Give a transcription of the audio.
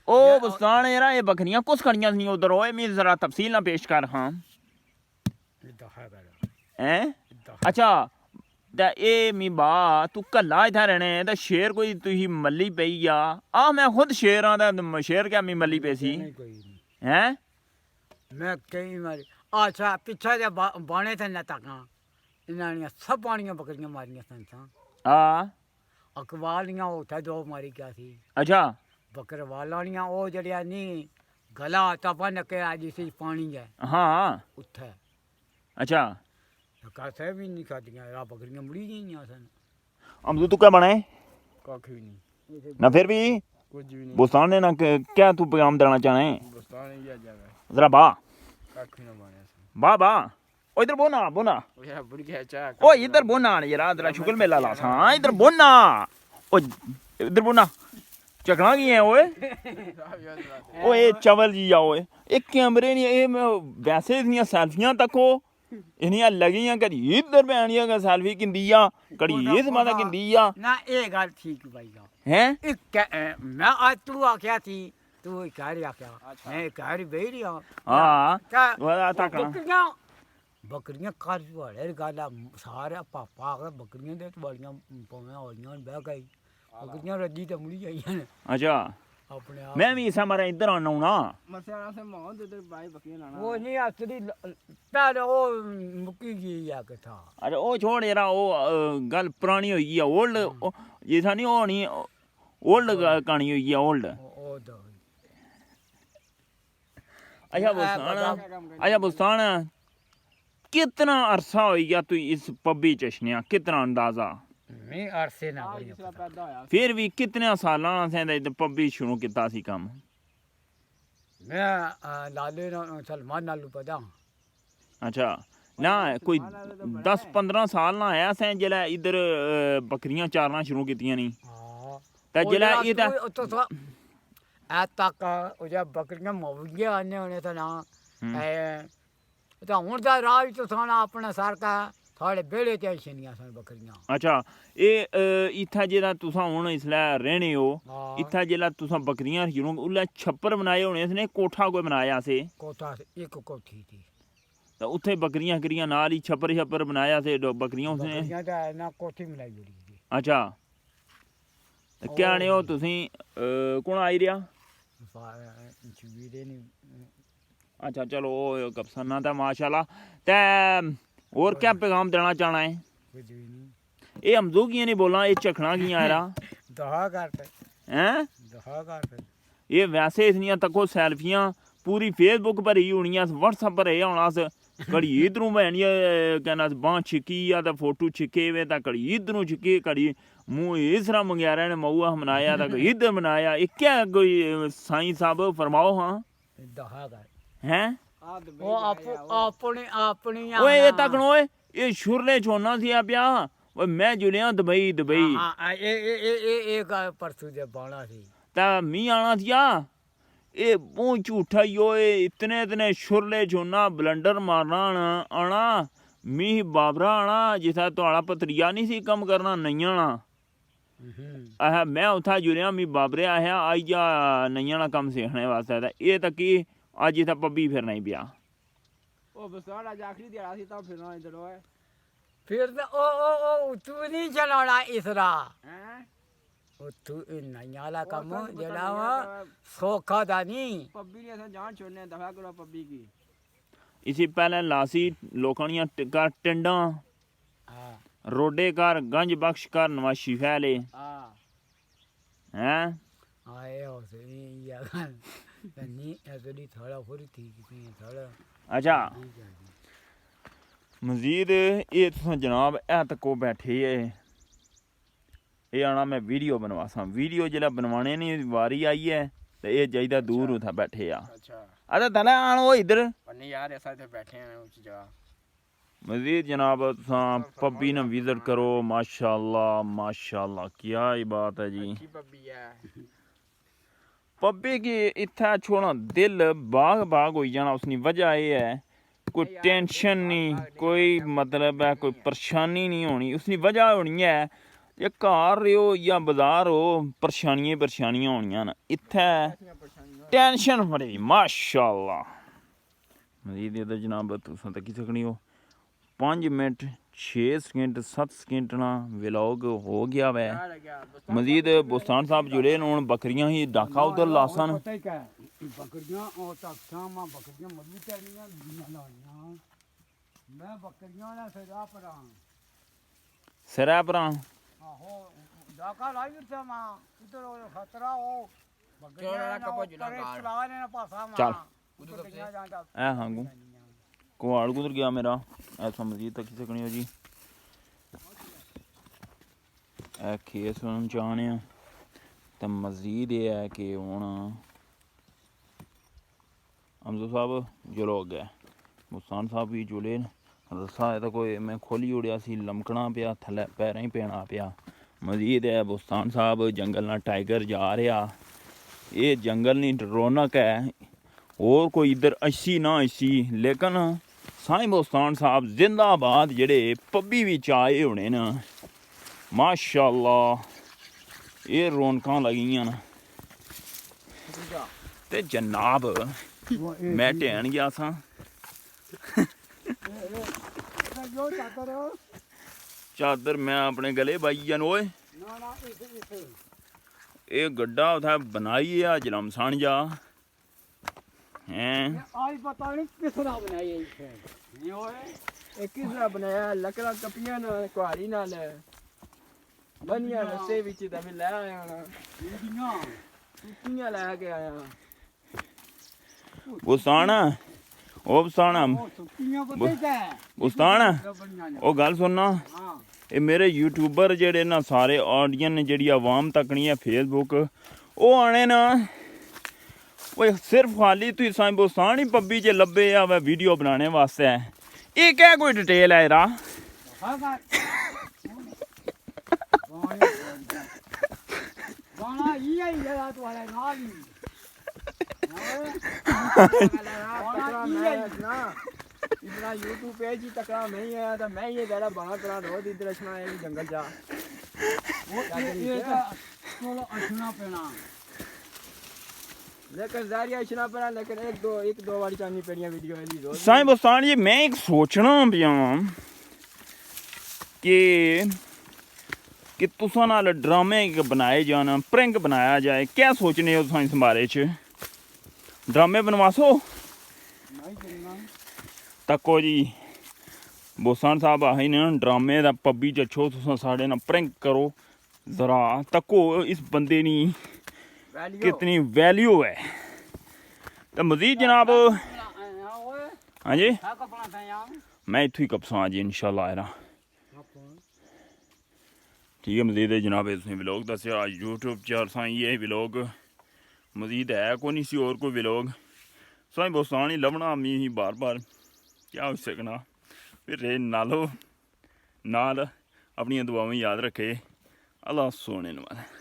ओ बुस्तान यार ये बकरियां कुछ खड़ियां थी उधर ओए मैं जरा तफसील ना पेश कर हां हैं अच्छा दा ए मी बा तू कल्ला इधर रहने दा शेर कोई तुही मल्ली पई आ मैं खुद शेर दा शेर क्या मी मल्ली पैसी हैं मैं कई मारी अच्छा पीछे जे बाणे थे न तका इन्हां सब पानियां बकरियां मारियां सन हां अकवालियां उठा दो मारी क्या थी अच्छा बकरवालियां ओ जड़िया नी गला तपन के आज सी पानी है हां उठे अच्छा कैसे भी नहीं खादियां रा बकरियां मुड़ी गईयां सन अमदू तू क्या बने कख भी नहीं ना फिर भी कुछ भी नहीं बुस्तान ने ना क्या तू पैगाम देना चाहे बुस्तान ये जावे जरा बा कख ना बने बा ओ इधर बोना ओए बुड़ गया चा ओ इधर बोना यार जरा शुक्र मेला ला हां इधर बोना ओ इधर बोना चकना की है ओए ओए चवल जी आओ ए कैमरे नहीं ए वैसे इतनी सेल्फियां तको इन्नियां लगियां कदी इधर बैणियां का सेल्फी किंदिया कदी इस माता किंदिया ना ए गल ठीक भाई हैं एक मैं आज तू आख्या थी तू घर आख्या मैं घर बैठ रहा हां वाला तकना बकरियां कर वाले गल सारे पापा आ बकरियां दे वालियां पवे होलियां बह गई बकरियां रजी ते मुड़ी आईयां अच्छा अपने मैं भी इसा मारा इधर आना हूं ना मसला से मोह दे दे भाई बकरियां लाना वो नहीं असली पहले वो मुक्की गई या के था अरे ओ छोड़ यार ओ गल पुरानी होई है ओल्ड ये सा नहीं होनी ओल्ड कहानी होई है ओल्ड अच्छा बुस्तान कितना अरसा हो गया तू इस पब्बी चश्निया कितना अंदाजा मैं अरसे ना फिर भी कितने सालां से पब्बी शुरू किया सी काम मैं लाले सलमान नालू पता अच्छा ना कोई 10-15 साल ना आया से जिला इधर बकरियां चारना शुरू कीतियां नहीं ते जिला इधर आ तक ओ जब बकरियां मौगियां आने होने तो ना तो हुन दा राज तो थाना अपना सरका थोड़े बेड़े ते छनियां सन बकरियां अच्छा ए इथा जेला तुसा हुन इसले रहने हो इथा जेला तुसा बकरियां शुरू उल्ले छप्पर बनाए होने इसने कोठा कोई बनाया से कोठा एक कोठी थी तो उथे बकरियां करियां नाल ही छप्पर बनाया से बकरियां उसने बकरियां दा ना कोठी बनाई गई अच्छा क्या ने हो तुसी कौन आई रिया अच्छा चलो कप्सना था माशाल्लाह ते और क्या पैगाम देना चाहना है ये हमजू की नहीं बोलना ये चखना की यारा दहा करते हैं दहा करते ये वैसे इतनियां तको सेल्फियां पूरी फेसबुक पर ही होनी व्हाट्सएप पर ही होना कड़ी इधरों भैनिया कहना बांह छिकी या तो फोटो छिके वे तो कड़ी इधरों छिके कड़ी मुँह इस तरह मंगयारा ने मऊआ मनाया तो इधर मनाया ये क्या कोई साईं साहब फरमाओ हाँ दहा कर हैं वो अपनी अपनी ओए ये तकनो ओए ये शुरले छोना सी पिया ओए मैं जुलिया दुबई हां ए परसों दे बाणा सी ता मी आना थिया ए वो झूठा ही ओए इतने शुरले छोना ब्लंडर मारना आना मी बाबरा आना जिथा तोड़ा पतरिया नहीं सी कम करना नहीं आना मैं उथा जुलिया मी बाबरे आया आई जा नहीं आना कम सीखने वास्ते ये तक की आज इतना पब्बी फिर नहीं पिया ओ बस आज आखिरी दिहाड़ा सी तब फिरना इधर ओए फिर ओ तू नहीं चलाना इसरा हैं ओ तू नहीं आला काम जेड़ा वा सोखा दा नहीं पब्बी ने ऐसा जान छोड़ने दफा करो पब्बी की इसी पहले लासी लोकानियां का टिंडा हां रोडे कर गंज बख्श कर नवाशी फैले हां हैं आए हो सही या नहीं ऐसे थोड़ा पूरी थी कितनी थोड़ा अच्छा मजीद ये तुम जनाब ए तको बैठे है ये आना मैं वीडियो बनवासा वीडियो जिला बनवाने नहीं वारी आई है तो ये चाहिदा दूर उठा बैठे आ अच्छा तले आनो इधर नहीं यार ऐसा इधर बैठे हैं उस जगह मजीद जनाब तुसा पब्बी ने विजिट करो माशाल्लाह क्या ही बात है जी पब्बी की इत्था छोड़ा दिल बाग हो जाना उसकी वजह यह है कोई टेंशन नहीं कोई मतलब है कोई परेशानी नहीं होनी उसकी वजह होनी है ਜੇ ਘਰ रहो या बाजार हो परेशानियां होनियां न इत्थै टेंशन बड़ी माशाअल्लाह मजीद इधर जनाब तुसां तक्की सकनी हो 5 मिनट 6 सेकंड 7 सेकंड ना व्लॉग हो गया वै मजीद बुस्तान साहब जुड़े न हुण बकरियां ही डाका उधर लासन बकरियां और शाम बकरियां मजबूत करनियां लानियां मैं बकरियां ना सिरा परा आहो डाका लाई दिता मां इधर खतरा हो बकरियां का पजना गाड़ ने पासा मां चल ए हां गु कुआड़ गुजर गया मेरा ऐसा मजीद तक सकनी हो जी ए खेस हम चाहने तो मजीद ये है कि हुण अमजद साहब जुलो गए मुस्तान साहब भी जुले रस्सा है तो कोई मैं खोली उड़िया सी लमकना पिया थले पैरें ही पैना पिया मजीद है बुस्तान साहब जंगल ना टाइगर जा रहा ये जंगल नहीं रौनक है और कोई इधर अच्छी ना अच्छी लेकिन साईं बुस्तान साहब जिंदाबाद जेड़े पब्बी विच आए होने न माशाअल्लाह ये रौनकां लगियां न ते जनाब मैं ढैन गया सा चादर मैं अपने गले पाई जन ओए ये गड्ढा उथा बनाई है जलमसान जा हैं आज पता नहीं किस तरह बनाई है ये ओए एक किस तरह बनाया लकड़ा कपियां ना कुहाड़ी नाल बनिया रस्ते विच ते मैं ले आया ना टूटियां ले आया बुस्तान ओ बुस्तान ओ गल सुनना ये मेरे यूट्यूबर जेड़े ना सारे ऑडियंस जेड़ी आवाम तकनी है फेसबुक ओ आने ना वो सिर्फ खाली तुम साईं बुस्तान ही पब्बी च लब्बे आ वै वीडियो बनाने वास्ते ये क्या कोई डिटेल है यरा इतना यूट्यूब पेज ही तकड़ा नहीं है तो मैं ये जरा बना करा रोज इधर असना है जंगल जा वो ये तो असना पेना लेकिन जारिया असना पेना लेकिन एक दो बारी चांदी पेड़ियां वीडियो वाली रोज साईं बुस्तान जी मैं एक सोचना पिया कि तुसां नाल ड्रामे बनाए जान प्रैंक बनाया जाए क्या सोचने हो साईं इस बारे च ड्रामे बनवासो तको जी बुस्तान साहब आही ने ड्रामे दा पब्बी च अच्छो तुसां साढ़े नाल प्रैंक करो जरा तको इस बंदे नी कितनी वैल्यू है तो मजीद जनाब हाँ जी मैं इत्थों ही कपसा जी इंशाल्लाह ठीक है मजीद है जनाब तुसें व्लॉग दस्सेआ यूट्यूब च साईं ये व्लॉग मजीद है कोई नहीं सी और कोई व्लॉग साईं बुस्तान ही लभना मी ही बार बार क्या हो सकना फिर रे नाल अपनी दुआवें याद रखे अल्लाह सोने वाला